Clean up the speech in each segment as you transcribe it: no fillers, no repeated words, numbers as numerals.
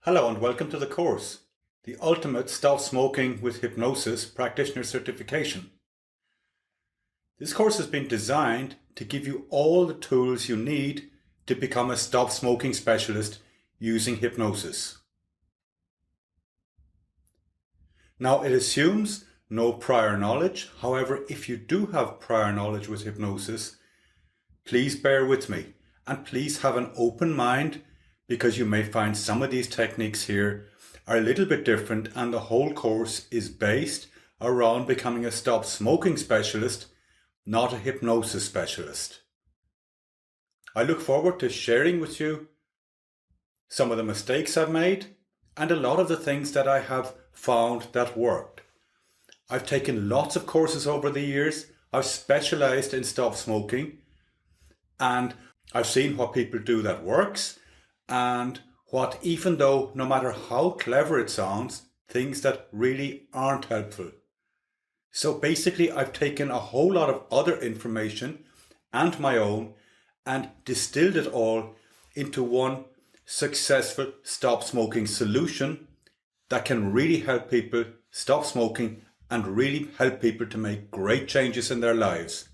Hello and welcome to the course, the ultimate Stop Smoking with Hypnosis Practitioner certification. This course has been designed to give you all the tools you need to become a stop smoking specialist using hypnosis. Now it assumes no prior knowledge. However, if you do have prior knowledge with hypnosis, please bear with me and please have an open mind, because you may find some of these techniques here are a little bit different, and the whole course is based around becoming a stop smoking specialist, not a hypnosis specialist. I look forward to sharing with you some of the mistakes I've made and a lot of the things that I have found that worked. I've taken lots of courses over the years. I've specialized in stop smoking, and I've seen what people do that works, and what, even though no matter how clever it sounds, things that really aren't helpful. So basically I've taken a whole lot of other information and my own and distilled it all into one successful stop smoking solution that can really help people stop smoking and really help people to make great changes in their lives.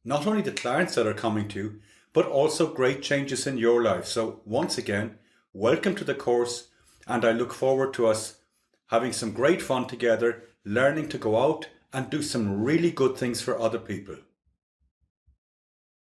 Not only the clients that are coming to you, but also great changes in your life. So once again, welcome to the course, and I look forward to us having some great fun together, learning to go out and do some really good things for other people.